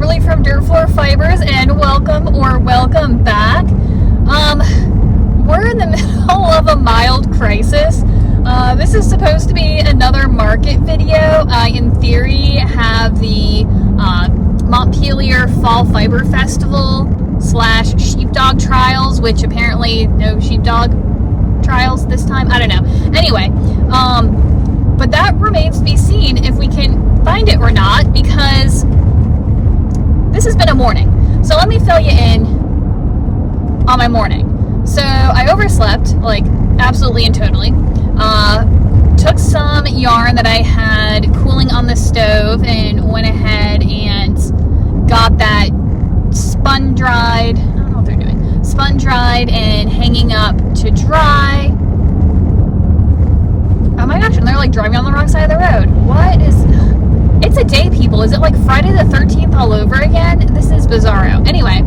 Kimberly from Dirt Floor Fibers, and welcome back. We're in the middle of a mild crisis. This is supposed to be another market video. I, in theory, have the Montpelier Fall Fiber Festival / sheepdog trials, which apparently no sheepdog trials this time. I don't know. Anyway, but that remains to be seen if we can find it or not, because this has been a morning. So let me fill you in on my morning. So I overslept, like absolutely and totally. Took some yarn that I had cooling on the stove and went ahead and got that spun dried. I don't know what they're doing. Spun dried and hanging up to dry. Oh my gosh, and they're like driving on the wrong side of the road. What is... It's a day, people. Is it like Friday the 13th all over again? This is bizarro. Anyway,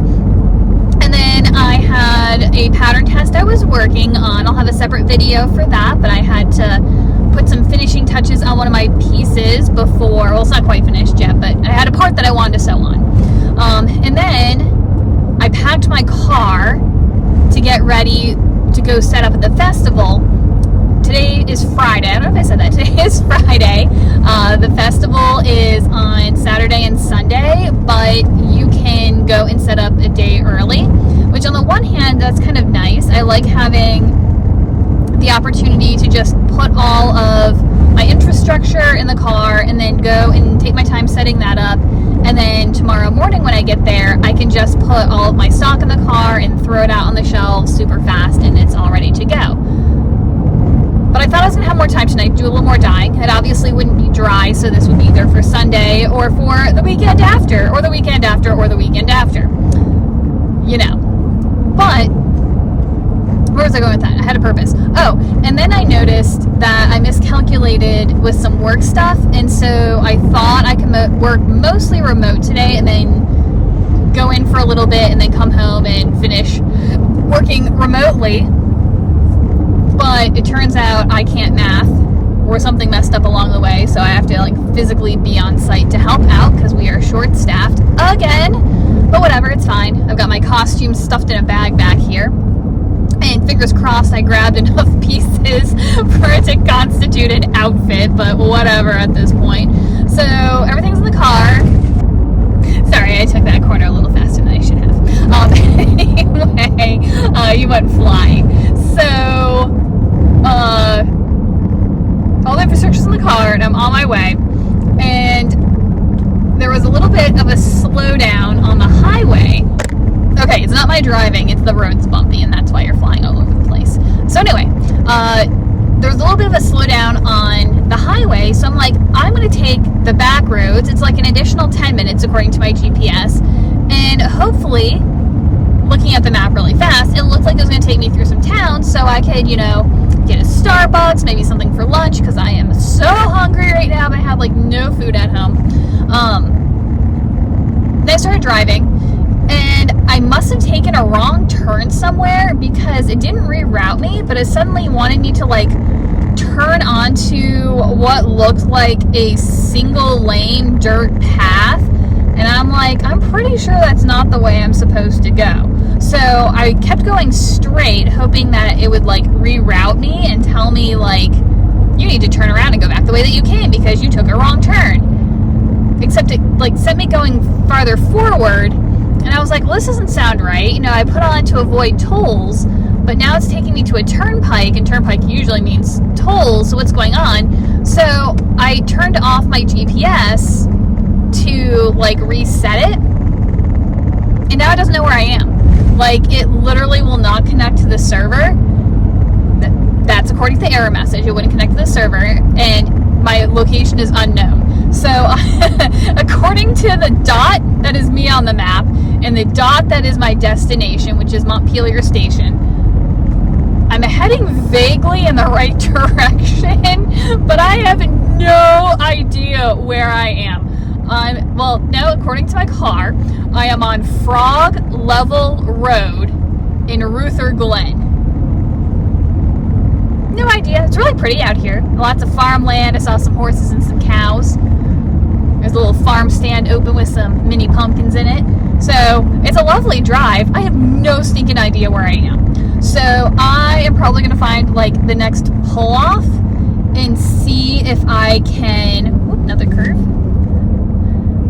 and then I had a pattern test I was working on. I'll have a separate video for that, but I had to put some finishing touches on one of my pieces before, well, it's not quite finished yet, but I had a part that I wanted to sew on. And then I packed my car to get ready to go set up at the festival. Today is Friday. I don't know if I said that. Today is Friday. The festival is on Saturday and Sunday, but you can go and set up a day early, which on the one hand, that's kind of nice. I like having the opportunity to just put all of my infrastructure in the car and then go and take my time setting that up. And then tomorrow morning when I get there, I can just put all of my stock in the car and throw it out on the shelves super fast, and it's all ready to go. But I thought I was going to have more time tonight, do a little more dyeing. It obviously wouldn't be dry, so this would be either for Sunday or for the weekend after, or the weekend after, or the weekend after. You know. But, where was I going with that? I had a purpose. Oh, and then I noticed that I miscalculated with some work stuff, and so I thought I could work mostly remote today, and then go in for a little bit, and then come home and finish working remotely. But it turns out I can't math, or something messed up along the way, so I have to like physically be on site to help out because we are short-staffed again. But whatever, it's fine. I've got my costume stuffed in a bag back here, and fingers crossed I grabbed enough pieces for it to constitute an outfit, but whatever at this point. So everything's in the car. Sorry, I took that corner a little faster than I should have. Anyway, you went flying. So, all the infrastructure's in the car, and I'm on my way. And there was a little bit of a slowdown on the highway. Okay, it's not my driving, it's the road's bumpy, and that's why you're flying all over the place. So anyway, there was a little bit of a slowdown on the highway, so I'm like, I'm going to take the back roads. It's like an additional 10 minutes according to my GPS, and hopefully, looking at the map really fast, it looked like it was going to take me through some towns so I could, you know, get a Starbucks, maybe something for lunch, because I am so hungry right now, but I have like no food at home. Then I started driving, and I must have taken a wrong turn somewhere because it didn't reroute me, but it suddenly wanted me to like turn onto what looked like a single lane dirt path. And I'm like, I'm pretty sure that's not the way I'm supposed to go. So I kept going straight, hoping that it would like reroute me and tell me like, you need to turn around and go back the way that you came because you took a wrong turn. Except it like sent me going farther forward. And I was like, well, this doesn't sound right. You know, I put on to avoid tolls, but now it's taking me to a turnpike, and turnpike usually means tolls, so what's going on? So I turned off my GPS to like reset it, and now it doesn't know where I am. Like, it literally will not connect to the server. That's according to the error message. It wouldn't connect to the server, and my location is unknown. So according to the dot that is me on the map and the dot that is my destination, which is Montpelier Station, I'm heading vaguely in the right direction, but I have no idea where I am. Well, no, according to my car, I am on Frog Level Road in Ruther Glen. No idea. It's really pretty out here. Lots of farmland. I saw some horses and some cows. There's a little farm stand open with some mini pumpkins in it. So it's a lovely drive. I have no stinking idea where I am. So I am probably going to find like the next pull off and see if I can, another curve,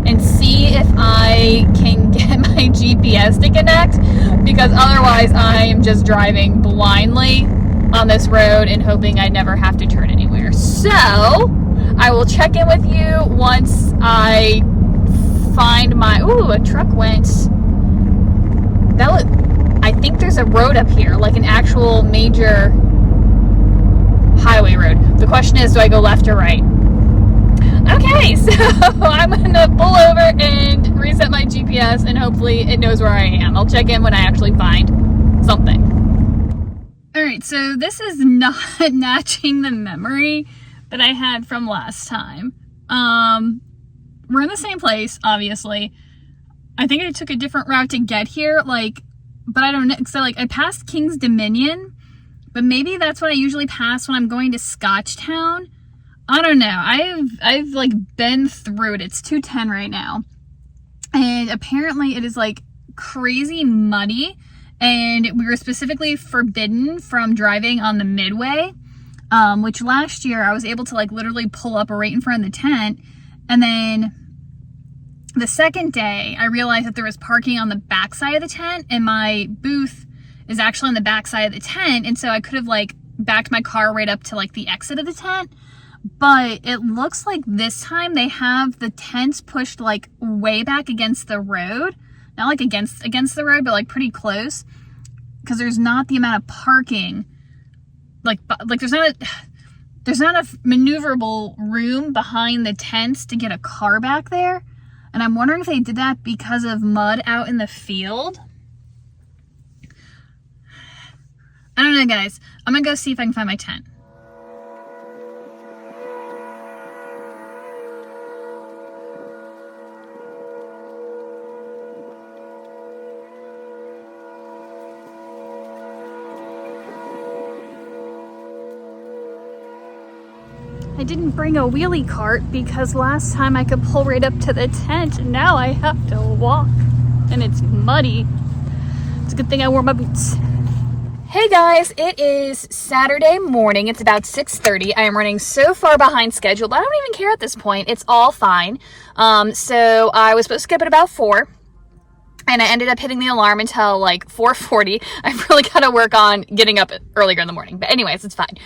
and see if I can get my GPS to connect, because otherwise I am just driving blindly on this road and hoping I never have to turn anywhere. So I will check in with you once I find my, a truck went, I think there's a road up here, like an actual major highway road. The question is, do I go left or right? Okay, so I'm gonna pull over and reset my GPS and hopefully it knows where I am. I'll check in when I actually find something. Alright, so this is not matching the memory that I had from last time. We're in the same place, obviously. I think I took a different route to get here, but I don't know, so I passed King's Dominion, but maybe that's what I usually pass when I'm going to Scotchtown. I don't know. I've been through it. It's 2:10 right now. And apparently it is crazy muddy, and we were specifically forbidden from driving on the Midway, which last year I was able to literally pull up right in front of the tent. And then the second day I realized that there was parking on the back side of the tent, and my booth is actually on the back side of the tent. And so I could have backed my car right up to the exit of the tent. But it looks like this time they have the tents pushed way back against the road. Not against the road, but pretty close. Because there's not the amount of parking. There's not a maneuverable room behind the tents to get a car back there. And I'm wondering if they did that because of mud out in the field. I don't know, guys. I'm gonna go see if I can find my tent. I didn't bring a wheelie cart because last time I could pull right up to the tent, and now I have to walk, and it's muddy. It's a good thing I wore my boots. Hey guys, it is Saturday morning. It's about 6:30. I am running so far behind schedule, but I don't even care at this point. It's all fine. So I was supposed to skip at about 4. And I ended up hitting the alarm until 4:40. I've really got to work on getting up earlier in the morning. But anyways, it's fine.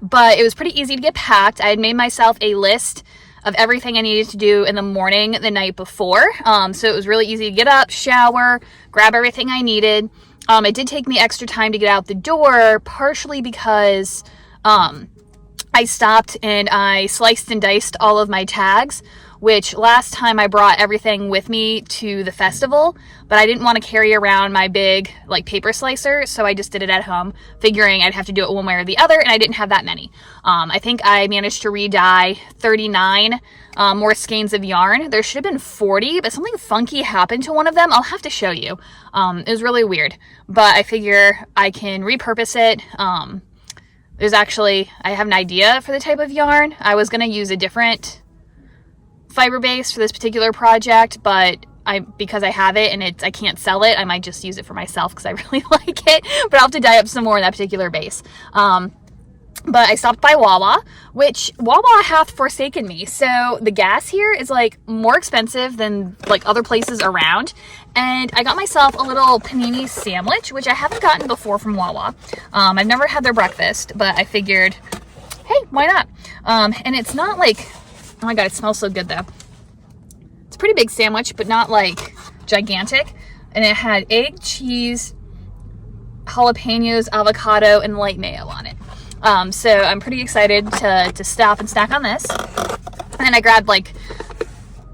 But it was pretty easy to get packed. I had made myself a list of everything I needed to do in the morning the night before. So it was really easy to get up, shower, grab everything I needed. It did take me extra time to get out the door, partially because I stopped and I sliced and diced all of my tags, which last time I brought everything with me to the festival, but I didn't want to carry around my big paper slicer, so I just did it at home, figuring I'd have to do it one way or the other, and I didn't have that many. I think I managed to re-dye 39 more skeins of yarn. There should have been 40, but something funky happened to one of them. I'll have to show you. It was really weird, but I figure I can repurpose it. I have an idea for the type of yarn. I was going to use a different fiber base for this particular project, but because I have it and I can't sell it, I might just use it for myself because I really like it, but I'll have to dye up some more in that particular base. But I stopped by Wawa, which Wawa hath forsaken me. So the gas here is more expensive than other places around. And I got myself a little panini sandwich, which I haven't gotten before from Wawa. I've never had their breakfast, but I figured, hey, why not? And it's not oh my God, it smells so good though. It's a pretty big sandwich, but not gigantic. And it had egg, cheese, jalapenos, avocado, and light mayo on it. So I'm pretty excited to stop and snack on this. And then I grabbed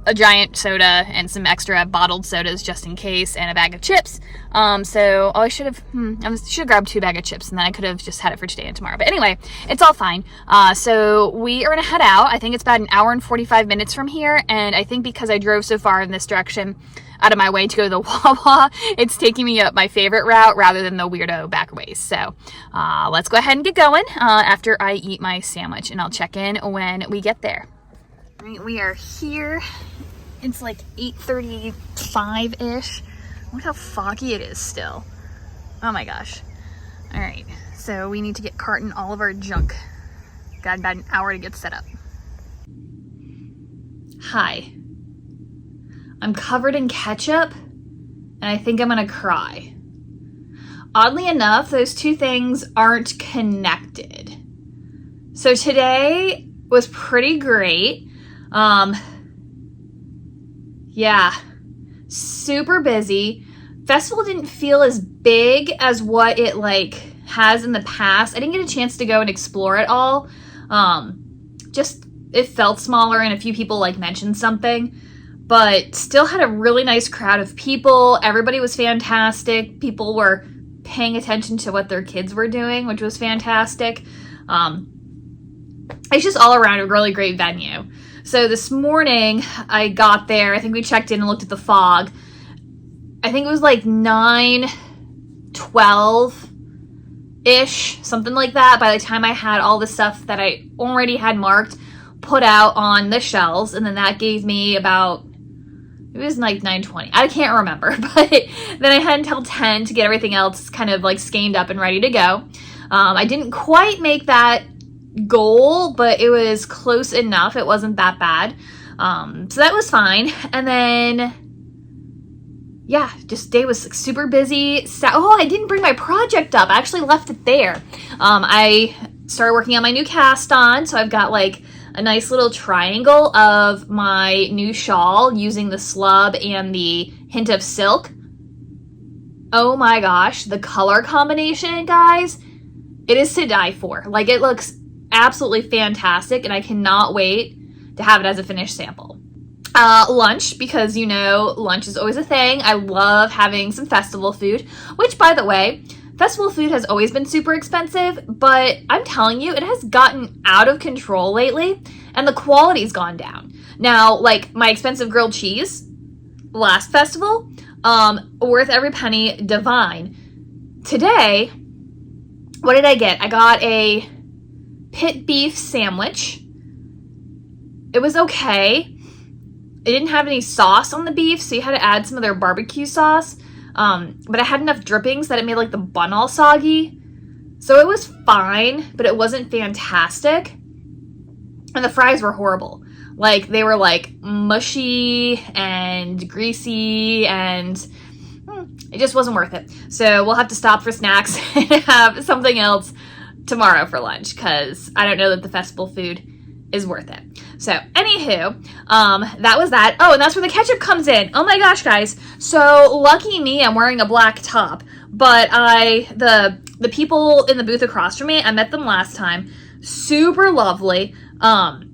a giant soda and some extra bottled sodas just in case, and a bag of chips. I should have grabbed 2 bags of chips, and then I could have just had it for today and tomorrow. But anyway, it's all fine. So we are gonna head out. I think it's about an hour and 45 minutes from here, and I think because I drove so far in this direction out of my way to go to the Wawa, it's taking me up my favorite route rather than the weirdo back ways. So let's go ahead and get going after I eat my sandwich, and I'll check in when we get there. We are here. It's like 8:35-ish. Look how foggy it is still. Oh my gosh. All right, so we need to get carting all of our junk. Got about an hour to get set up. Hi. I'm covered in ketchup, and I think I'm gonna cry. Oddly enough, those two things aren't connected. So today was pretty great. Yeah, super busy. Festival didn't feel as big as what it like has in the past. I didn't get a chance to go and explore it all. Just it felt smaller and a few people like mentioned something, but still had a really nice crowd of people. Everybody was fantastic. People were paying attention to what their kids were doing, which was fantastic. It's just all around a really great venue. So this morning I got there, I think we checked in and looked at the fog. I think it was like 9:12-ish, something like that, by the time I had all the stuff that I already had marked put out on the shelves. And then that gave me about, it was like 9:20. I can't remember, but then I had until 10 to get everything else kind of like scanned up and ready to go. I didn't quite make that goal, but it was close enough. It wasn't that bad. So that was fine. And then, yeah, just day was super busy. Oh, I didn't bring my project up. I actually left it there. I started working on my new cast on, so I've got like a nice little triangle of my new shawl using the slub and the hint of silk. Oh my gosh, the color combination, guys, it is to die for. Like, it looks absolutely fantastic, and I cannot wait to have it as a finished sample. Lunch, because you know lunch is always a thing. I love having some festival food, which, by the way, festival food has always been super expensive, but I'm telling you, it has gotten out of control lately, and the quality's gone down. Now, like my expensive grilled cheese last festival, worth every penny, divine. Today, what did I get? I got a pit beef sandwich. It was okay. It didn't have any sauce on the beef, so you had to add some of their barbecue sauce. But I had enough drippings that it made like the bun all soggy. So it was fine, but it wasn't fantastic. And the fries were horrible. Like, they were like mushy and greasy, and it just wasn't worth it. So we'll have to stop for snacks and have something else tomorrow for lunch, because I don't know that the festival food is worth it. So anywho, that was that. Oh, and that's where the ketchup comes in. Oh my gosh, guys. So lucky me, I'm wearing a black top, but the people in the booth across from me, I met them last time. Super lovely. And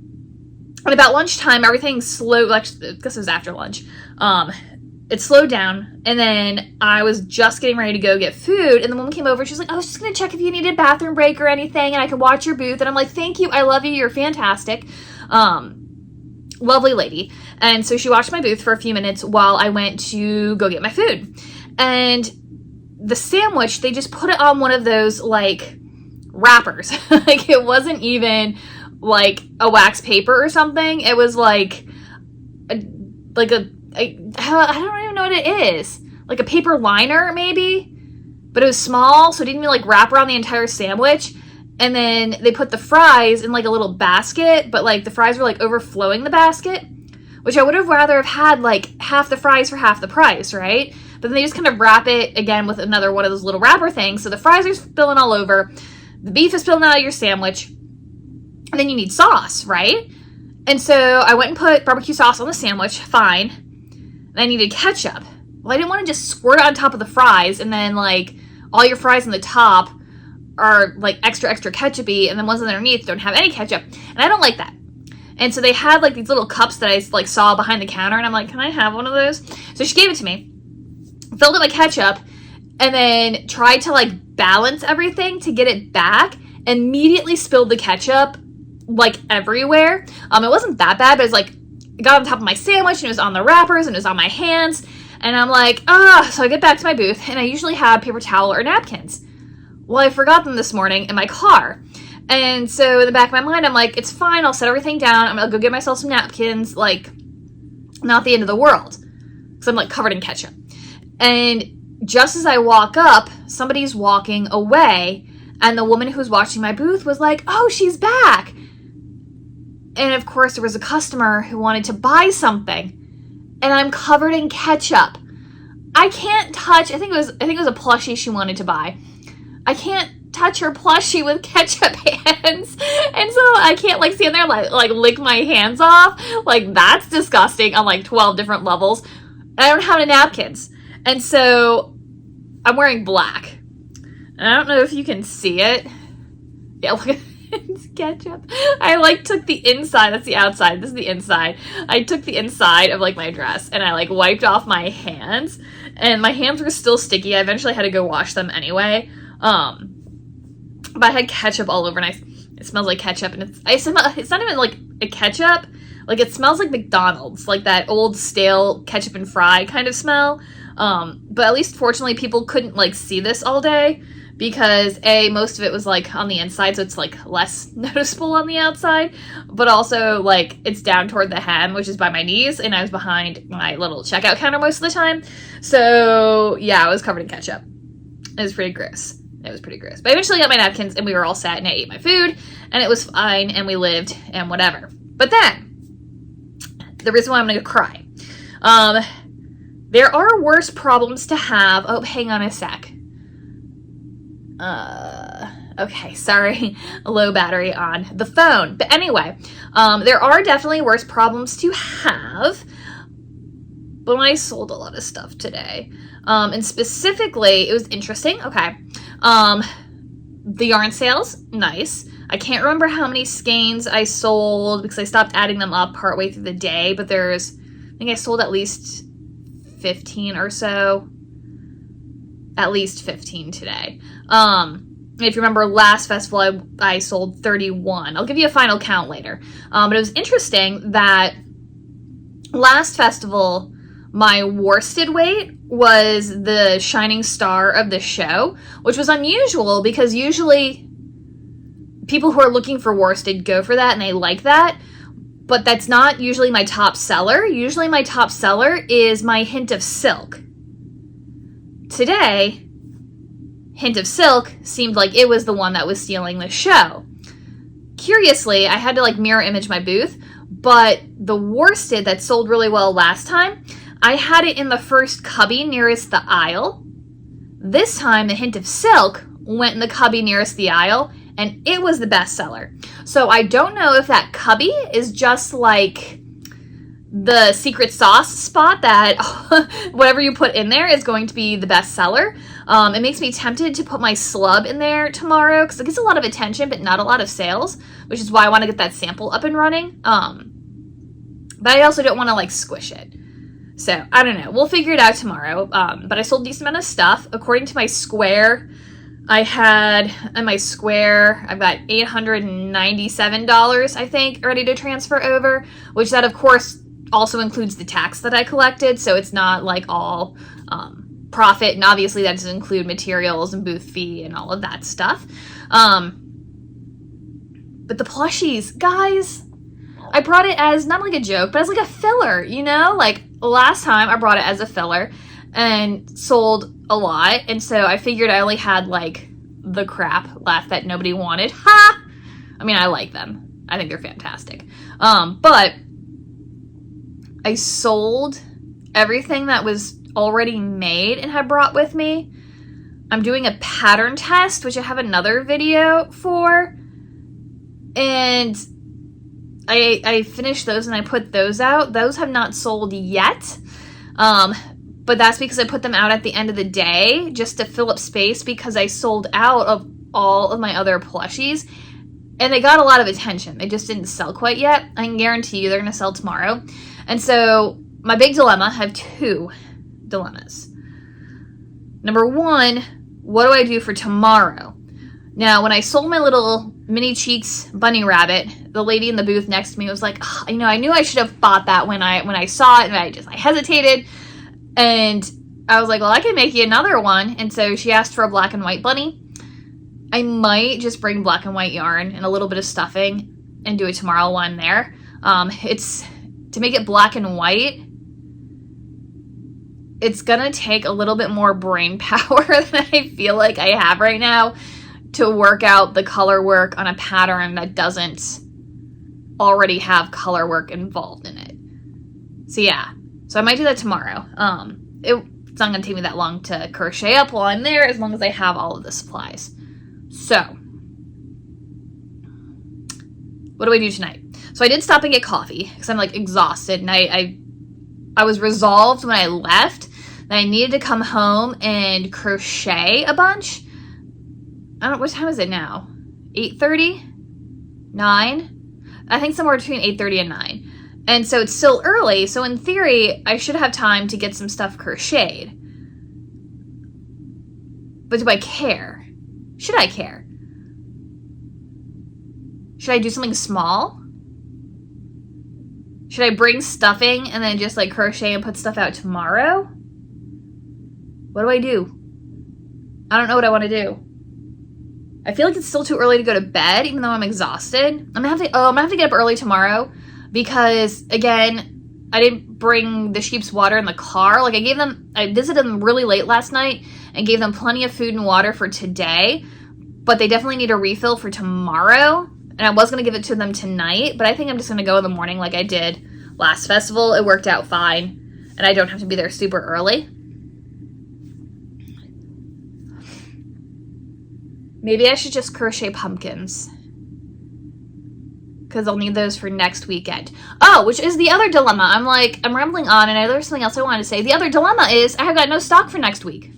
about lunchtime, everything slowed, actually, I guess it was after lunch. It slowed down, and then I was just getting ready to go get food, and the woman came over, she was like, I was just going to check if you needed a bathroom break or anything, and I could watch your booth. And I'm like, thank you, I love you, you're fantastic. Lovely lady. And so she watched my booth for a few minutes while I went to go get my food. And the sandwich, they just put it on one of those, like, wrappers. Like, it wasn't even, like, a wax paper or something. It was, like I don't even know what it is. Like a paper liner, maybe? But it was small, so it didn't even, like, wrap around the entire sandwich. And then they put the fries in, like, a little basket, but, like, the fries were, like, overflowing the basket, which I would have rather have had, like, half the fries for half the price, right? But then they just kind of wrap it, again, with another one of those little wrapper things, so the fries are spilling all over, the beef is spilling out of your sandwich, and then you need sauce, right? And so I went and put barbecue sauce on the sandwich, fine, and I needed ketchup. Well, I didn't want to just squirt it on top of the fries, and then, like, all your fries on the top are, like, extra ketchup-y, and then ones underneath don't have any ketchup, and I don't like that. And so they had, like, these little cups that I, like, saw behind the counter, and I'm like, can I have one of those? So she gave it to me, filled it with ketchup, and then tried to, like, balance everything to get it back, immediately spilled the ketchup, like, everywhere. It wasn't that bad, but it was, like, it got on top of my sandwich, and it was on the wrappers, and it was on my hands, and I'm like, so I get back to my booth, and I usually have paper towel or napkins. Well, I forgot them this morning in my car, And so in the back of my mind, I'm like, it's fine. I'll set everything down. I'm going to go get myself some napkins. Like, not the end of the world. Because I'm like covered in ketchup. And just as I walk up, somebody's walking away. And the woman who was watching my booth was like, oh, she's back. And of course, there was a customer who wanted to buy something. And I'm covered in ketchup. I can't touch, I think it was a plushie she wanted to buy. I can't touch her plushie with ketchup hands. And so I can't like stand there like lick my hands off. Like, that's disgusting on like 12 different levels. And I don't have any napkins. And so I'm wearing black. And I don't know if you can see it. Yeah, look at it's ketchup. I like took the inside, that's the outside, this is the inside. I took the inside of like my dress and I like wiped off my hands, and my hands were still sticky. I eventually had to go wash them anyway. But I had ketchup all over, and it smells like ketchup, and it's not even like a ketchup, like it smells like McDonald's, like that old stale ketchup and fry kind of smell. But at least fortunately people couldn't like see this all day, because most of it was like on the inside, so it's like less noticeable on the outside, but also like it's down toward the hem, which is by my knees, and I was behind my little checkout counter most of the time. So yeah, I was covered in ketchup. It was pretty gross. But I eventually got my napkins and we were all set, and I ate my food and it was fine and we lived and whatever. But then, the reason why I'm gonna cry. There are worse problems to have. Oh, hang on a sec. Okay, sorry, low battery on the phone. But anyway, there are definitely worse problems to have. But I sold a lot of stuff today. And specifically, it was interesting. Okay. The yarn sales, nice. I can't remember how many skeins I sold because I stopped adding them up partway through the day, but I think I sold at least 15 or so. At least 15 today. If you remember last festival, I sold 31. I'll give you a final count later. But it was interesting that last festival, my worsted weight was the shining star of the show, which was unusual because usually people who are looking for worsted go for that and they like that. But that's not usually my top seller. Usually my top seller is my hint of silk. Today, hint of silk seemed like it was the one that was stealing the show. Curiously, I had to like mirror image my booth, but the worsted that sold really well last time, I had it in the first cubby nearest the aisle. This time, the hint of silk went in the cubby nearest the aisle, and it was the best seller. So I don't know if that cubby is just like the secret sauce spot that whatever you put in there is going to be the best seller. It makes me tempted to put my slub in there tomorrow because it gets a lot of attention but not a lot of sales, which is why I want to get that sample up and running. But I also don't want to like squish it. So I don't know. We'll figure it out tomorrow. But I sold a decent amount of stuff. According to my square, I've got $897, I think, ready to transfer over, which that of course also includes the tax that I collected, so it's not like all profit, and obviously that doesn't include materials and booth fee and all of that stuff. But the plushies, guys, I brought it as not like a joke, but as like a filler, you know? Like last time I brought it as a filler and sold a lot, and so I figured I only had like the crap left that nobody wanted. Ha! I mean, I like them. I think they're fantastic. But I sold everything that was already made and had brought with me. I'm doing a pattern test, which I have another video for. And I finished those and I put those out. Those have not sold yet. But that's because I put them out at the end of the day just to fill up space because I sold out of all of my other plushies. And they got a lot of attention. They just didn't sell quite yet. I can guarantee you they're going to sell tomorrow. And so my big dilemma, I have two dilemmas. Number one, what do I do for tomorrow? Now, when I sold my little mini cheeks bunny rabbit, the lady in the booth next to me was like, oh, I knew I should have bought that when I saw it, and I hesitated. And I was like, well, I can make you another one. And so she asked for a black and white bunny. I might just bring black and white yarn and a little bit of stuffing and do it tomorrow while I'm there. It's to make it black and white. It's gonna take a little bit more brain power than I feel like I have right now to work out the color work on a pattern that doesn't already have color work involved in it. So yeah, so I might do that tomorrow. It's not gonna take me that long to crochet up while I'm there, as long as I have all of the supplies. So, what do I do tonight? So I did stop and get coffee because I'm like exhausted, and I was resolved when I left that I needed to come home and crochet a bunch. I don't know, what time is it now? 8:30? 9? I think somewhere between 8:30 and 9. And so it's still early, so in theory, I should have time to get some stuff crocheted. But do I care? Should I care? Should I do something small? Should I bring stuffing and then just like crochet and put stuff out tomorrow? What do I do? I don't know what I want to do. I feel like it's still too early to go to bed, even though I'm exhausted. I'm gonna have to get up early tomorrow because, again, I didn't bring the sheep's water in the car. Like I visited them really late last night and gave them plenty of food and water for today, but they definitely need a refill for tomorrow. And I was gonna give it to them tonight, but I think I'm just gonna go in the morning like I did last festival. It worked out fine, and I don't have to be there super early. Maybe I should just crochet pumpkins, because I'll need those for next weekend. Oh, which is the other dilemma. I'm rambling on, and I know there's something else I wanted to say. The other dilemma is I have got no stock for next week,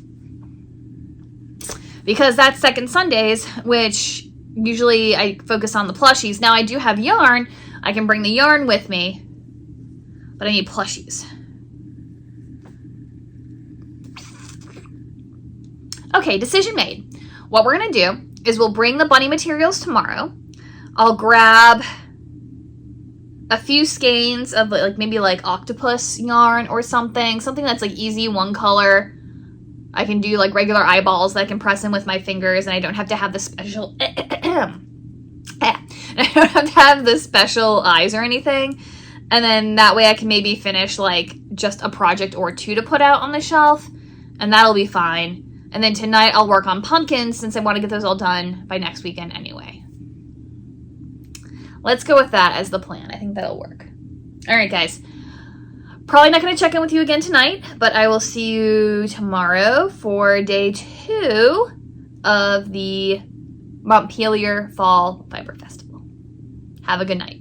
because that's second Sundays, which usually I focus on the plushies. Now I do have yarn. I can bring the yarn with me, but I need plushies. Okay, decision made. What we're going to do is we'll bring the bunny materials tomorrow. I'll grab a few skeins of maybe octopus yarn or something that's like easy, one color. I can do like regular eyeballs that I can press in with my fingers, and I don't have to have the special I don't have to have the special eyes or anything. And then that way I can maybe finish like just a project or two to put out on the shelf, and that'll be fine. And then tonight I'll work on pumpkins since I want to get those all done by next weekend anyway. Let's go with that as the plan. I think that'll work. All right, guys. Probably not going to check in with you again tonight, but I will see you tomorrow for day 2 of the Montpelier Fall Fiber Festival. Have a good night.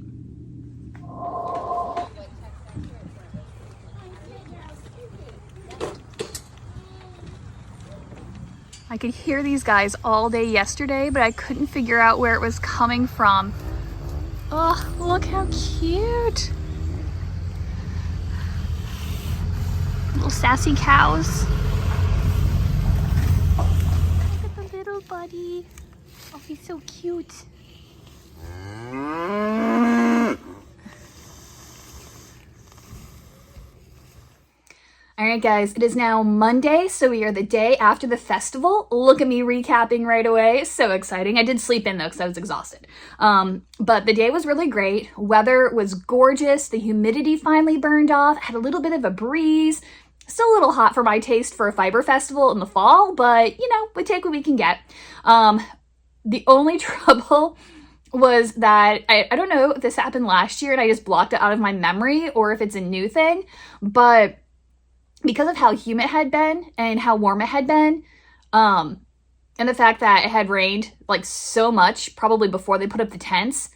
I could hear these guys all day yesterday, but I couldn't figure out where it was coming from. Oh, look how cute. Little sassy cows. Look at the little buddy. Oh, he's so cute. All right, guys, it is now Monday, so we are the day after the festival. Look at me recapping right away. So exciting. I did sleep in, though, because I was exhausted. But the day was really great. Weather was gorgeous. The humidity finally burned off. Had a little bit of a breeze. Still a little hot for my taste for a fiber festival in the fall, but, we take what we can get. The only trouble was that, I don't know if this happened last year and I just blocked it out of my memory or if it's a new thing, but because of how humid it had been and how warm it had been, and the fact that it had rained like so much probably before they put up the tents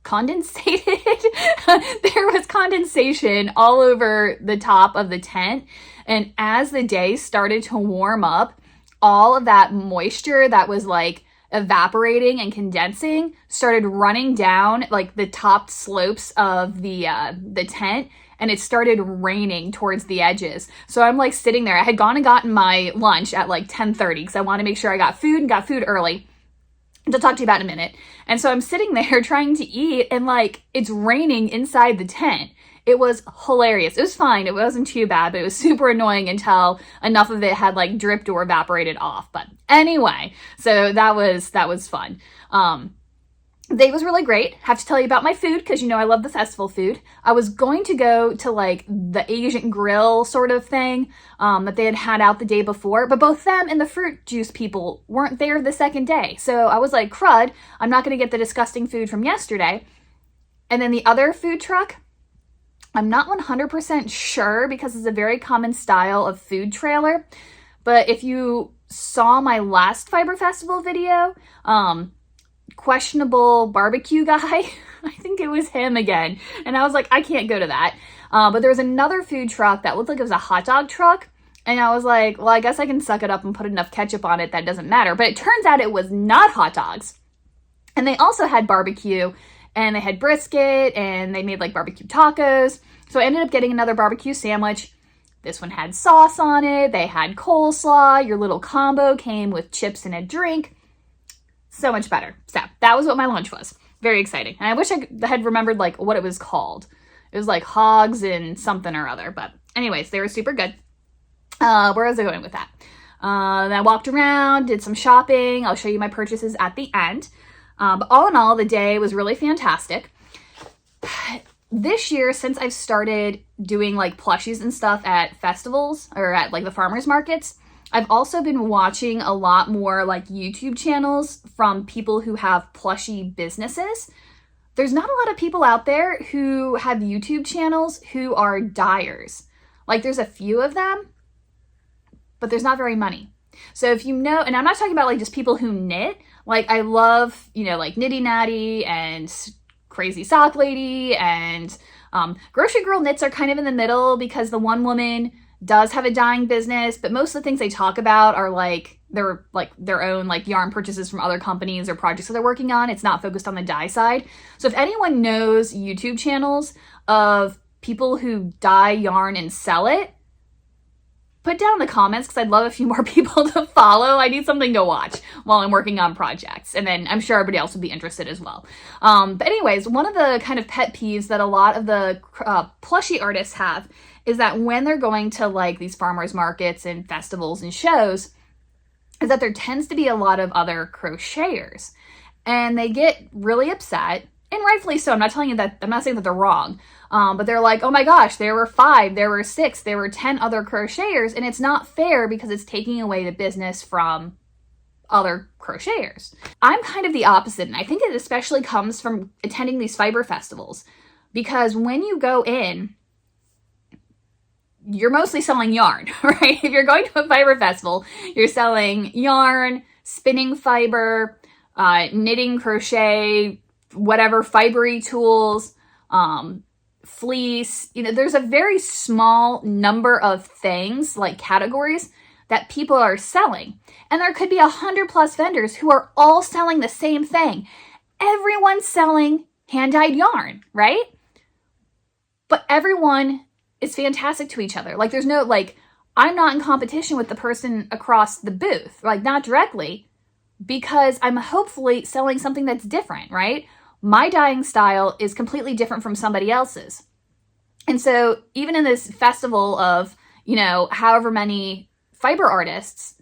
condensated. There was condensation all over the top of the tent, and as the day started to warm up, all of that moisture that was like evaporating and condensing started running down like the top slopes of the tent, and it started raining towards the edges. So I'm like sitting there. I had gone and gotten my lunch at like 10:30 because I wanted to make sure I got food early, which I'll talk to you about in a minute. And so I'm sitting there trying to eat, and like it's raining inside the tent. It was hilarious. It was fine. It wasn't too bad, but it was super annoying until enough of it had like dripped or evaporated off. But anyway, so that was fun. Day was really great. Have to tell you about my food because I love the festival food. I was going to go to like the Asian grill sort of thing that they had out the day before, but both them and the fruit juice people weren't there the second day. So I was like, crud, I'm not going to get the disgusting food from yesterday. And then the other food truck, I'm not 100% sure because it's a very common style of food trailer. But if you saw my last Fiber Festival video, questionable barbecue guy, I think it was him again. And I was like, I can't go to that. But there was another food truck that looked like it was a hot dog truck. And I was like, well, I guess I can suck it up and put enough ketchup on it that doesn't matter. But it turns out it was not hot dogs. And they also had barbecue, and they had brisket, and they made like barbecue tacos. So I ended up getting another barbecue sandwich. This one had sauce on it. They had coleslaw. Your little combo came with chips and a drink. So much better. So that was what my lunch was. Very exciting. And I wish I had remembered like what it was called. It was like hogs and something or other. But anyways, they were super good. Where was I going with that? Then I walked around, did some shopping. I'll show you my purchases at the end. But all in all, the day was really fantastic. This year, since I've started doing like plushies and stuff at festivals or at like the farmers markets, I've also been watching a lot more like YouTube channels from people who have plushie businesses. There's not a lot of people out there who have YouTube channels who are dyers. Like there's a few of them, but there's not very many. So if you know, and I'm not talking about like just people who knit, like I love, like Nitty Natty and Crazy Sock Lady and Grocery Girl Knits are kind of in the middle because the one woman does have a dyeing business, but most of the things they talk about are like their own like yarn purchases from other companies or projects that they're working on. It's not focused on the dye side. So if anyone knows YouTube channels of people who dye yarn and sell it, put down in the comments because I'd love a few more people to follow. I need something to watch while I'm working on projects. And then I'm sure everybody else would be interested as well. But anyways, one of the kind of pet peeves that a lot of the plushie artists have is that when they're going to like these farmers markets and festivals and shows, is that there tends to be a lot of other crocheters. And they get really upset, and rightfully so. I'm not telling you that, I'm not saying that they're wrong. But they're like, oh my gosh, there were 5, there were 6, there were 10 other crocheters, and it's not fair because it's taking away the business from other crocheters. I'm kind of the opposite, and I think it especially comes from attending these fiber festivals, because when you go in, you're mostly selling yarn, right? If you're going to a fiber festival, you're selling yarn, spinning fiber, knitting, crochet, whatever, fibery tools, fleece. There's a very small number of things, like categories, that people are selling. And there could be 100+ vendors who are all selling the same thing. Everyone's selling hand-dyed yarn, right? But everyone is fantastic to each other. Like there's no, like, I'm not in competition with the person across the booth, like not directly, because I'm hopefully selling something that's different, right? My dyeing style is completely different from somebody else's. And so even in this festival of, however many fiber artists,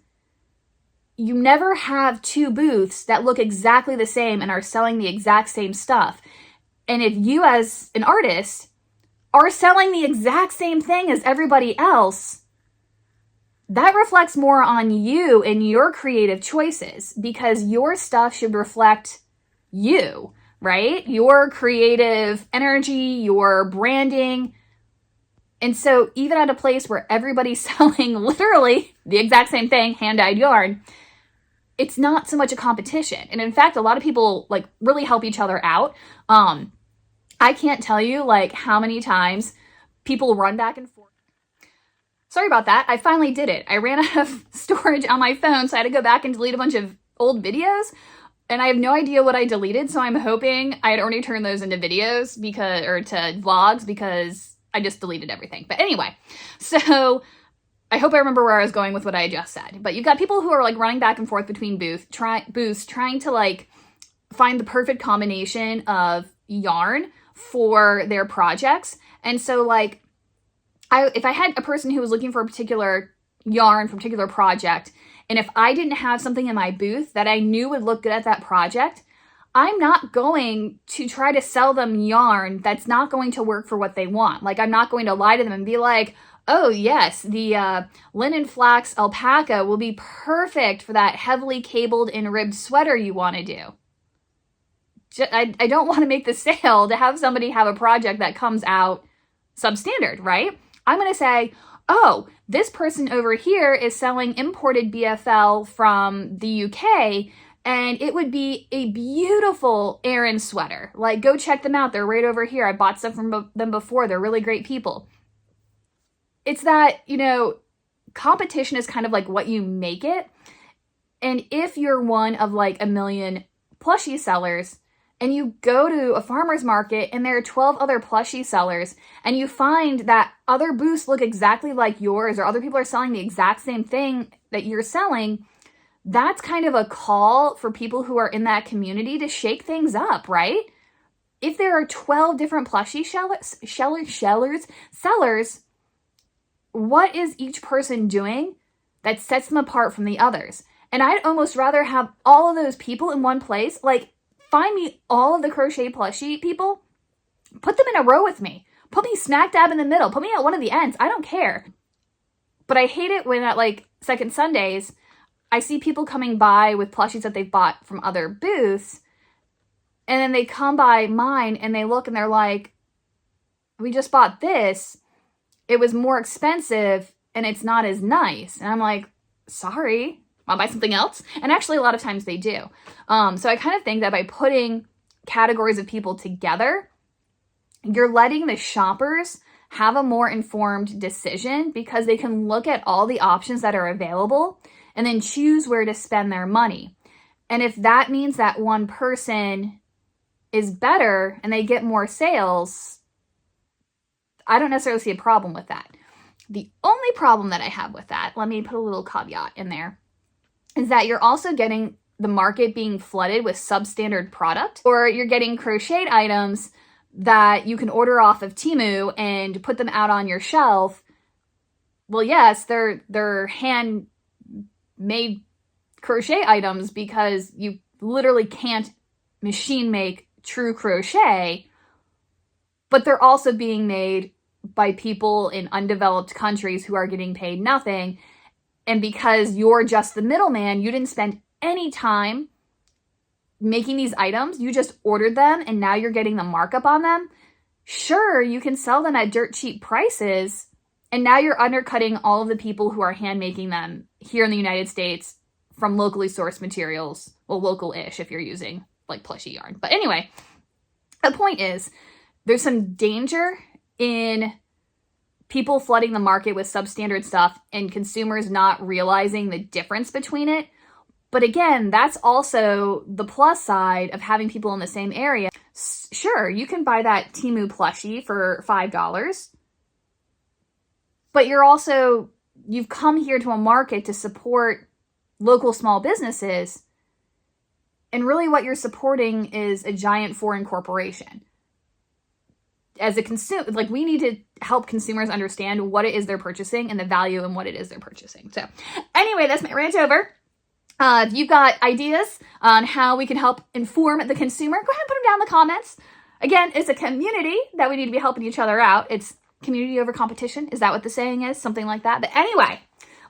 you never have 2 booths that look exactly the same and are selling the exact same stuff. And if you as an artist are selling the exact same thing as everybody else, that reflects more on you and your creative choices, because your stuff should reflect you, right? Your creative energy, your branding. And so even at a place where everybody's selling literally the exact same thing, hand-dyed yarn, it's not so much a competition. And in fact, a lot of people like really help each other out. I can't tell you like how many times people run back and forth. Sorry about that. I finally did it. I ran out of storage on my phone, so I had to go back and delete a bunch of old videos. And I have no idea what I deleted, so I'm hoping I had already turned those into videos or to vlogs, because I just deleted everything. But anyway, so I hope I remember where I was going with what I just said. But you've got people who are like running back and forth between booths, trying to like find the perfect combination of yarn for their projects. And so like, if I had a person who was looking for a particular yarn for a particular project, and if I didn't have something in my booth that I knew would look good at that project, I'm not going to try to sell them yarn that's not going to work for what they want. Like, I'm not going to lie to them and be like, oh yes, the linen flax alpaca will be perfect for that heavily cabled and ribbed sweater you want to do. I don't want to make the sale to have somebody have a project that comes out substandard, right? I'm going to say, oh, this person over here is selling imported BFL from the UK, and it would be a beautiful Aran sweater. Like, go check them out. They're right over here. I bought stuff from them before. They're really great people. It's that, you know, competition is kind of like what you make it. And if you're one of like a million plushie sellers, and you go to a farmer's market and there are 12 other plushie sellers, and you find that other booths look exactly like yours, or other people are selling the exact same thing that you're selling, that's kind of a call for people who are in that community to shake things up, right? If there are 12 different plushie sellers, what is each person doing that sets them apart from the others? And I'd almost rather have all of those people in one place. Like, find me all of the crochet plushie people, put them in a row with me, put me smack dab in the middle, put me at one of the ends. I don't care. But I hate it when at like Second Sundays, I see people coming by with plushies that they've bought from other booths, and then they come by mine and they look and they're like, we just bought this. It was more expensive and it's not as nice. And I'm like, sorry, want to buy something else? And actually a lot of times they do. So I kind of think that by putting categories of people together, you're letting the shoppers have a more informed decision, because they can look at all the options that are available and then choose where to spend their money. And if that means that one person is better and they get more sales, I don't necessarily see a problem with that. The only problem that I have with that, let me put a little caveat in there, is that you're also getting the market being flooded with substandard product, or you're getting crocheted items that you can order off of Temu and put them out on your shelf. Well, yes, they're handmade crochet items, because you literally can't machine make true crochet, but they're also being made by people in undeveloped countries who are getting paid nothing. And because you're just the middleman, you didn't spend any time making these items. You just ordered them, and now you're getting the markup on them. Sure, you can sell them at dirt cheap prices, and now you're undercutting all of the people who are hand making them here in the United States from locally sourced materials. Well, local-ish if you're using like plushie yarn. But anyway, the point is, there's some danger in people flooding the market with substandard stuff and consumers not realizing the difference between it. But again, that's also the plus side of having people in the same area. Sure, you can buy that Temu plushie for $5, but you've come here to a market to support local small businesses, and really what you're supporting is a giant foreign corporation. As a consumer, like, we need to help consumers understand what it is they're purchasing and the value in what it is they're purchasing. So anyway, that's my rant over. If you've got ideas on how we can help inform the consumer, go ahead and put them down in the comments. Again, it's a community that we need to be helping each other out. It's community over competition. Is that what the saying is? Something like that. But anyway,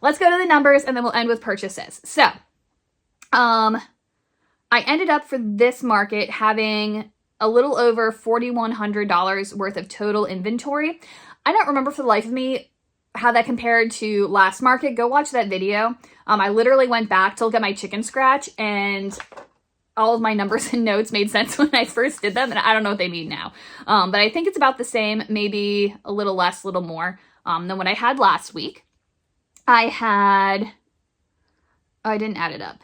let's go to the numbers and then we'll end with purchases. So, I ended up for this market having a little over $4,100 worth of total inventory. I don't remember for the life of me how that compared to last market. Go watch that video. I literally went back to look at my chicken scratch, and all of my numbers and notes made sense when I first did them, and I don't know what they mean now. But I think it's about the same, maybe a little less, a little more than what I had last week. I didn't add it up.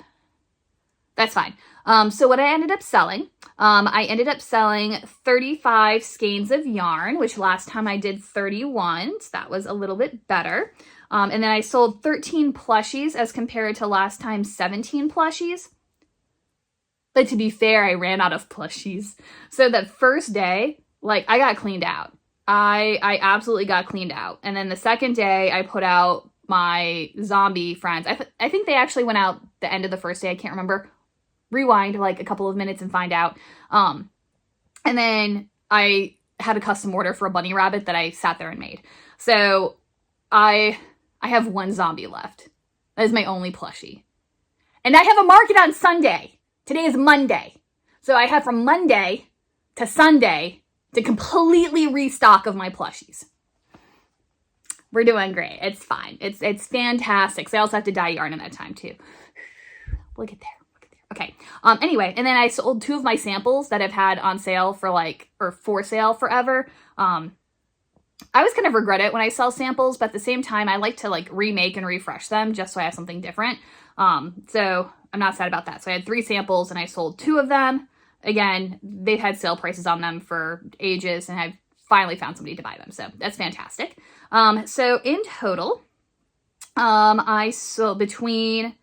That's fine. So what I ended up selling, I ended up selling 35 skeins of yarn, which last time I did 31, so that was a little bit better. And then I sold 13 plushies as compared to last time 17 plushies. But to be fair, I ran out of plushies. So the first day like, I got cleaned out. I absolutely got cleaned out. And then the second day I put out my zombie friends. I think they actually went out the end of the first day. I can't remember. Rewind like a couple of minutes and find out. And then I had a custom order for a bunny rabbit that I sat there and made. So I have one zombie left. That is my only plushie. And I have a market on Sunday. Today is Monday. So I have from Monday to Sunday to completely restock of my plushies. We're doing great. It's fine. It's fantastic. So I also have to dye yarn in that time too. Look at there. Okay. Anyway, and then I sold 2 of my samples that I've had on sale for sale forever. I always kind of regret it when I sell samples, but at the same time, I like to like remake and refresh them just so I have something different. So I'm not sad about that. So I had 3 samples and I sold 2 of them. Again, they've had sale prices on them for ages and I've finally found somebody to buy them. So that's fantastic. So in total, I sold between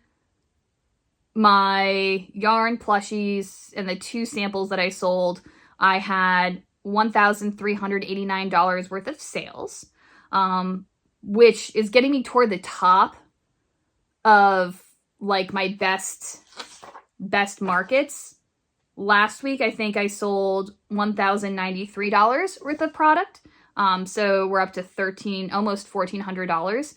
my yarn plushies and the 2 samples that I sold, I had $1,389 worth of sales, which is getting me toward the top of like my best markets. Last week, I think I sold $1,093 worth of product. So we're up to almost $1,400.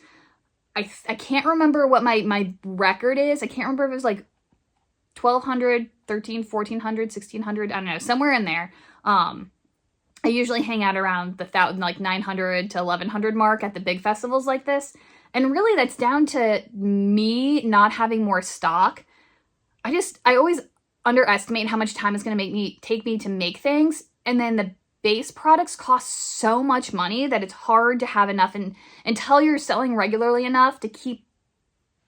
I can't remember what my record is. I can't remember if it was like 1,200, 1,300, 1,400, 1,600. I don't know, somewhere in there. I usually hang out around the 900 to 1,100 mark at the big festivals like this. And really that's down to me not having more stock. I always underestimate how much time it's going to take me to make things. And then the base products cost so much money that it's hard to have enough until you're selling regularly enough to keep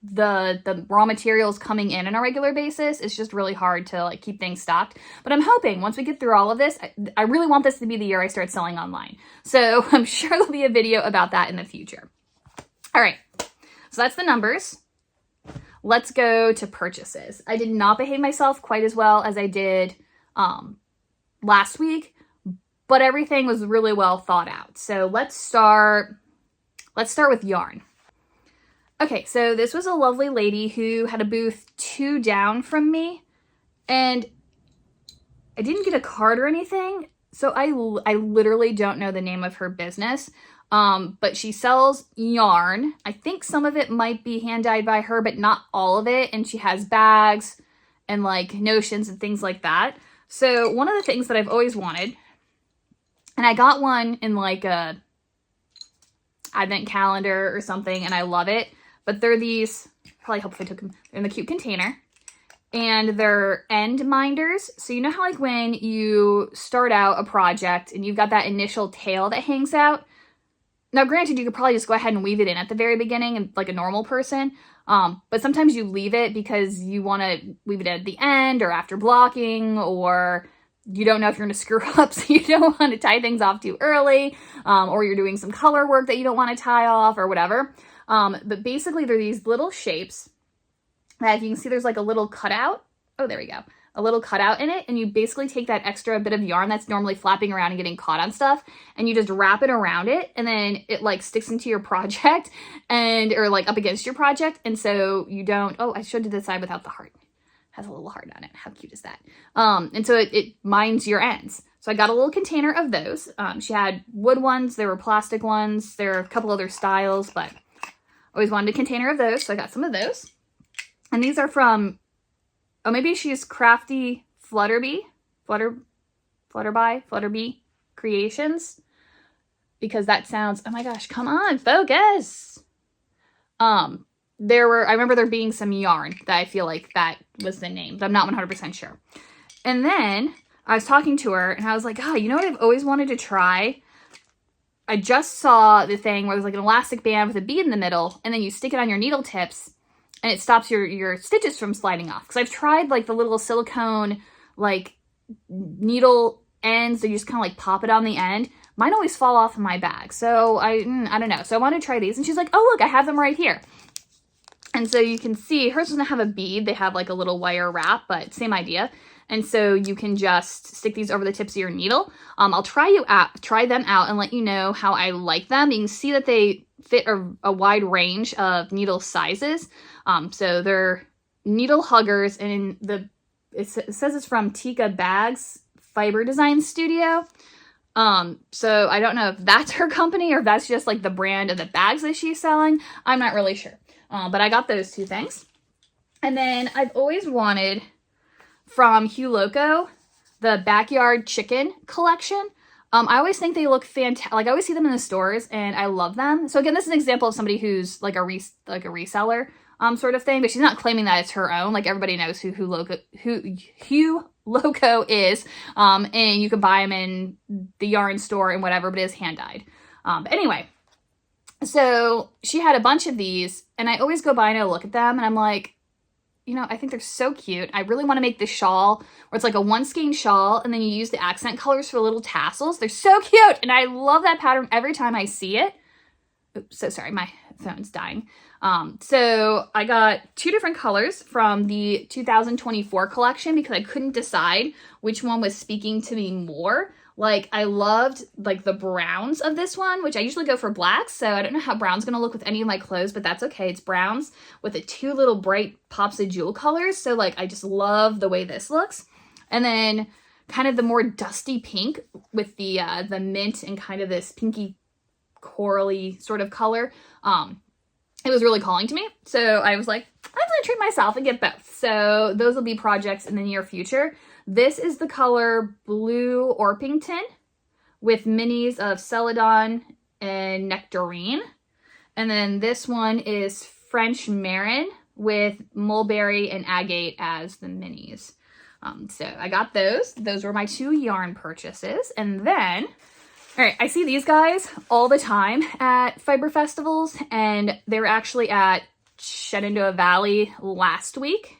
the raw materials coming in on a regular basis. It's just really hard to like keep things stocked. But I'm hoping once we get through all of this, I really want this to be the year I start selling online. So I'm sure there'll be a video about that in the future. All right, so that's the numbers. Let's go to purchases. I did not behave myself quite as well as I did last week, but everything was really well thought out. So let's start with yarn. Okay, so this was a lovely lady who had a booth 2 down from me, and I didn't get a card or anything, so I literally don't know the name of her business. But she sells yarn. I think some of it might be hand dyed by her, but not all of it. And she has bags and like notions and things like that. So one of the things that I've always wanted, and I got one in like a advent calendar or something, and I love it. But they're these, probably helpful if I took them, they're in the cute container. And they're end minders. So you know how like when you start out a project and you've got that initial tail that hangs out? Now, granted, you could probably just go ahead and weave it in at the very beginning and like a normal person. But sometimes you leave it because you want to weave it at the end or after blocking, or you don't know if you're going to screw up, so you don't want to tie things off too early, or you're doing some color work that you don't want to tie off or whatever. But basically, they're these little shapes that you can see there's like a little cutout. Oh, there we go. A little cutout in it, and you basically take that extra bit of yarn that's normally flapping around and getting caught on stuff, and you just wrap it around it, and then it like sticks into your project or like up against your project, and so you don't, I showed you the side without the heart. It has a little heart on it. How cute is that? And so it minds your ends. So I got a little container of those. She had wood ones, there were plastic ones, there are a couple other styles, but I always wanted a container of those, so I got some of those. And these are from, maybe she's Crafty Flutterby Creations, because that sounds, oh my gosh, come on, focus. I remember there being some yarn that I feel like that was the name, but I'm not 100% sure. And then I was talking to her and I was like, you know what I've always wanted to try? I just saw the thing where there's like an elastic band with a bead in the middle, and then you stick it on your needle tips and it stops your stitches from sliding off. Because I've tried like the little silicone like needle ends that you just kind of like pop it on the end. Mine always fall off in my bag. So I don't know. So I want to try these. And she's like, oh, look, I have them right here. And so you can see hers doesn't have a bead. They have like a little wire wrap, but same idea. And so you can just stick these over the tips of your needle. I'll try them out and let you know how I like them. You can see that they fit a wide range of needle sizes. So they're needle huggers, and it says it's from Tika Bags Fiber Design Studio. So I don't know if that's her company or if that's just like the brand of the bags that she's selling. I'm not really sure. But I got those 2 things. And then I've always wanted from Hugh Loco the Backyard Chicken collection. I always think they look fantastic. Like I always see them in the stores and I love them. So again, this is an example of somebody who's like a reseller sort of thing, but she's not claiming that it's her own. Like everybody knows who Hugh Loco is. And you can buy them in the yarn store and whatever, but it is hand dyed. But anyway, so she had a bunch of these and I always go by and I look at them and I'm like, you know, I think they're so cute. I really want to make the shawl where it's like a one skein shawl and then you use the accent colors for little tassels. They're so cute. And I love that pattern every time I see it. Oops, so sorry, my phone's dying. So I got 2 different colors from the 2024 collection because I couldn't decide which one was speaking to me more. Like I loved like the browns of this one, which I usually go for blacks. So I don't know how brown's going to look with any of my clothes, but that's okay. It's browns with the 2 little bright pops of jewel colors. So like, I just love the way this looks. And then kind of the more dusty pink with the mint and kind of this pinky corally sort of color. It was really calling to me. So I was like, I'm going to treat myself and get both. So those will be projects in the near future. This is the color Blue Orpington with minis of Celadon and Nectarine. And then this one is French Marin with Mulberry and Agate as the minis. So I got those. Those were my 2 yarn purchases. And then, all right, I see these guys all the time at fiber festivals, and they were actually at Shenandoah Valley last week.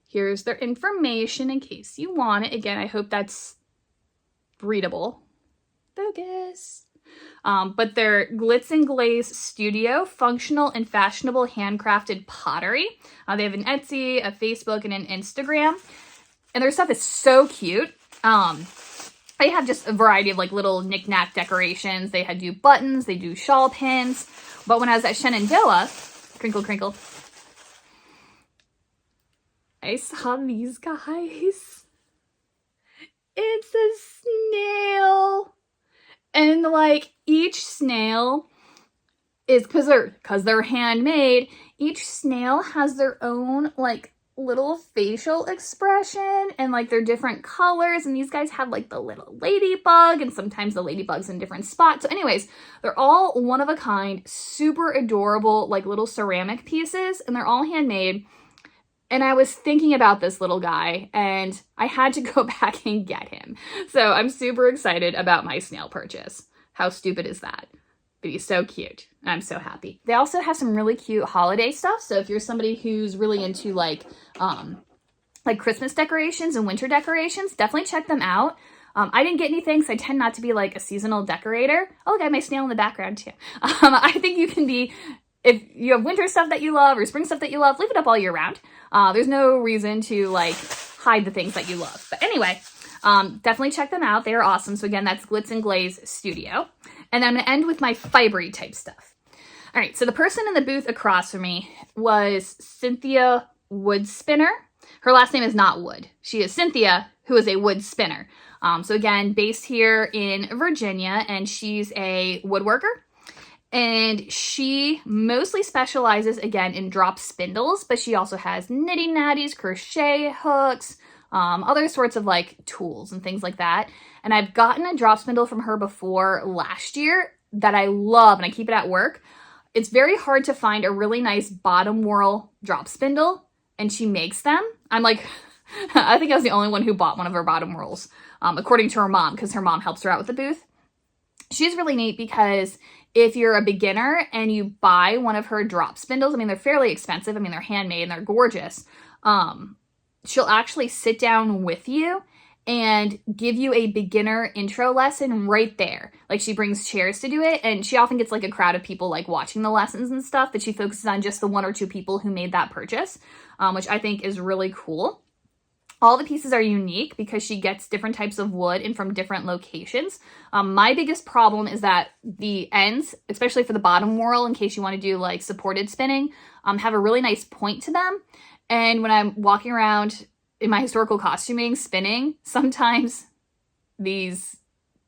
Here's their information in case you want it. Again, I hope that's readable. Focus. But they're Glitz and Glaze Studio, functional and fashionable handcrafted pottery. They have an Etsy, a Facebook, and an Instagram. And their stuff is so cute. They have just a variety of like little knick-knack decorations. They do buttons, they do shawl pins. But when I was at Shenandoah, crinkle, crinkle, I saw these guys. It's a snail. And like each snail is, because they're handmade, each snail has their own like little facial expression and like they're different colors. And these guys have like the little ladybug and sometimes the ladybug's in different spots. So anyways, they're all one of a kind, super adorable, like little ceramic pieces, and they're all handmade. And I was thinking about this little guy and I had to go back and get him. So I'm super excited about my snail purchase. How stupid is that? But he's so cute. I'm so happy. They also have some really cute holiday stuff. So if you're somebody who's really into like Christmas decorations and winter decorations, definitely check them out. I didn't get anything because I tend not to be like a seasonal decorator. Oh, look, I have my snail in the background too. I think you can be, if you have winter stuff that you love or spring stuff that you love, leave it up all year round. There's no reason to like hide the things that you love. But anyway, definitely check them out. They are awesome. So again, that's Glitz and Glaze Studio. And then I'm going to end with my fibery type stuff. All right, so the person in the booth across from me was Cynthia Wood Spinner. Her last name is not Wood. She is Cynthia, who is a wood spinner. So again, based here in Virginia, and she's a woodworker. And she mostly specializes, again, in drop spindles, but she also has knitting natties, crochet hooks, other sorts of like tools and things like that. And I've gotten a drop spindle from her before last year that I love, and I keep it at work. It's very hard to find a really nice bottom whorl drop spindle, and she makes them. I'm like, I think I was the only one who bought one of her bottom whorls, according to her mom, because her mom helps her out with the booth. She's really neat because if you're a beginner and you buy one of her drop spindles, I mean, they're fairly expensive. I mean, they're handmade and they're gorgeous. She'll actually sit down with you and give you a beginner intro lesson right there. Like, she brings chairs to do it, and she often gets like a crowd of people like watching the lessons and stuff, but she focuses on just the 1 or 2 people who made that purchase, which I think is really cool. All the pieces are unique because she gets different types of wood and from different locations. My biggest problem is that the ends, especially for the bottom whorl, in case you want to do like supported spinning, have a really nice point to them. And when I'm walking around in my historical costuming spinning, sometimes these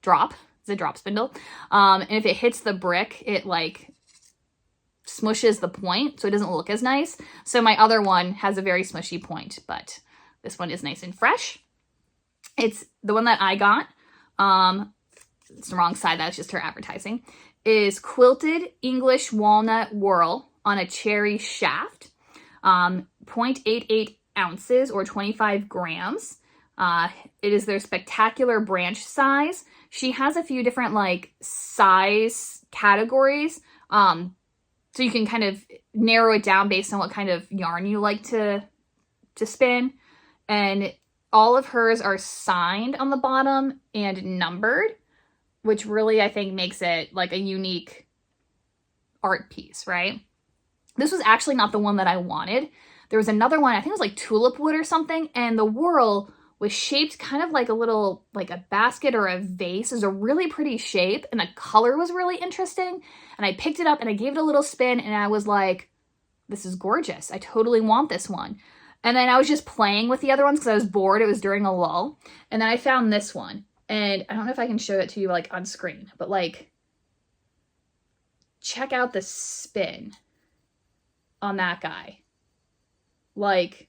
drop. It's a drop spindle. And if it hits the brick, it like smushes the point, so it doesn't look as nice. So my other one has a very smushy point, but this one is nice and fresh. It's the one that I got. It's the wrong side. That's just her advertising. Is quilted English walnut whorl on a cherry shaft. 0.88 ounces or 25 grams. It is their spectacular branch size. She has a few different like size categories. So you can kind of narrow it down based on what kind of yarn you like to spin. And all of hers are signed on the bottom and numbered, which really, I think, makes it like a unique art piece, right? This was actually not the one that I wanted. There was another one, I think it was like tulip wood or something, and the whorl was shaped kind of like a little, like a basket or a vase. It was a really pretty shape, and the color was really interesting. And I picked it up and I gave it a little spin, and I was like, this is gorgeous. I totally want this one. And then I was just playing with the other ones because I was bored. It was during a lull. And then I found this one. And I don't know if I can show it to you like on screen, but like, check out the spin on that guy. Like,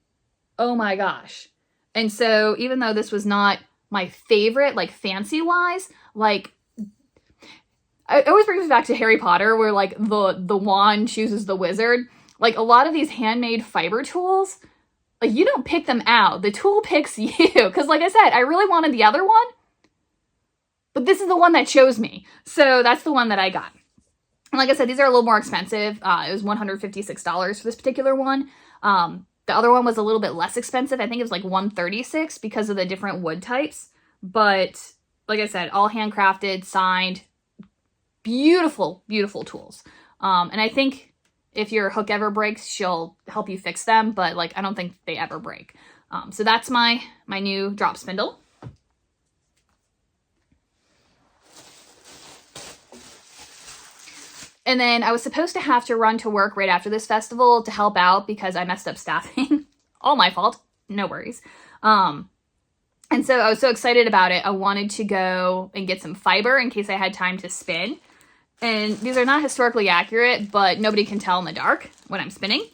oh my gosh. And so even though this was not my favorite, like fancy wise, like, it always brings me back to Harry Potter where like the wand chooses the wizard. Like a lot of these handmade fiber tools, like, you don't pick them out. The tool picks you. Because, like I said, I really wanted the other one. But this is the one that chose me. So that's the one that I got. And like I said, these are a little more expensive. It was $156 for this particular one. The other one was a little bit less expensive. I think it was like $136 because of the different wood types. But, like I said, all handcrafted, signed. Beautiful, beautiful tools. And I think if your hook ever breaks, she'll help you fix them, but like I don't think they ever break. So that's my new drop spindle. And then I was supposed to have to run to work right after this festival to help out because I messed up staffing. All my fault. No worries. And so I was so excited about it. I wanted to go and get some fiber in case I had time to spin. And these are not historically accurate, but nobody can tell in the dark when I'm spinning.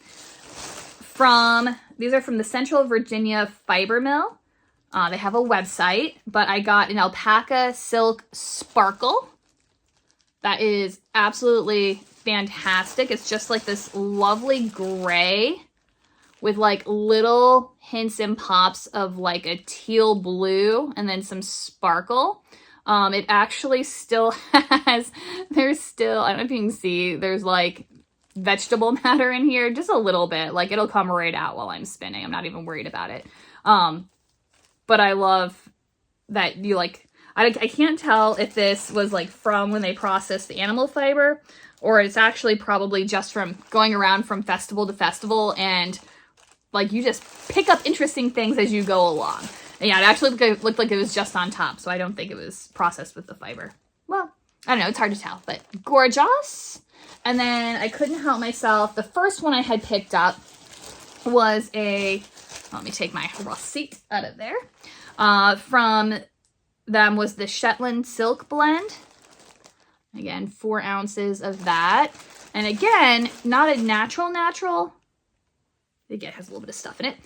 These are from the Central Virginia Fiber Mill. They have a website, but I got an alpaca silk sparkle. That is absolutely fantastic. It's just like this lovely gray with like little hints and pops of like a teal blue and then some sparkle. It actually still has, I don't know if you can see, there's like vegetable matter in here, just a little bit. Like it'll come right out while I'm spinning. I'm not even worried about it. But I love that you like, I can't tell if this was like from when they processed the animal fiber or it's actually probably just from going around from festival to festival and like you just pick up interesting things as you go along. And yeah, it actually looked like it was just on top, so I don't think it was processed with the fiber. Well, I don't know, it's hard to tell, but gorgeous. And then I couldn't help myself. The first one I had picked up was let me take my receipt out of there. From them was the Shetland Silk Blend. Again, 4 ounces of that. And again, not a natural. Again, it has a little bit of stuff in it.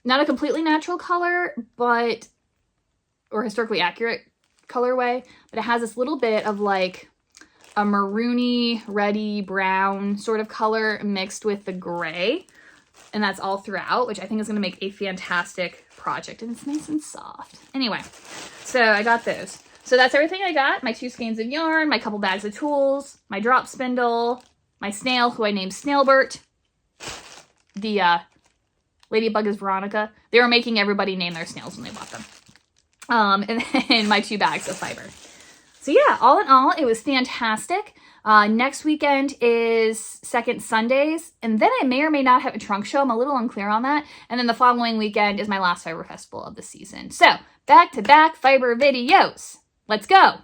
Not a completely natural color, or historically accurate colorway, but it has this little bit of like a maroony, reddy, brown sort of color mixed with the gray. And that's all throughout, which I think is going to make a fantastic project. And it's nice and soft. Anyway, so I got those. So that's everything I got. My 2 skeins of yarn, my couple bags of tools, my drop spindle, my snail, who I named Snailbert, the Ladybug is Veronica. They were making everybody name their snails when they bought them. And then my 2 bags of fiber. So yeah, all in all, it was fantastic. Next weekend is Second Sundays, and then I may or may not have a trunk show. I'm a little unclear on that. And then the following weekend is my last fiber festival of the season. So back-to-back fiber videos. Let's go.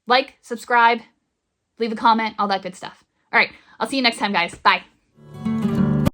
Like, subscribe, leave a comment, all that good stuff. All right, I'll see you next time, guys. Bye.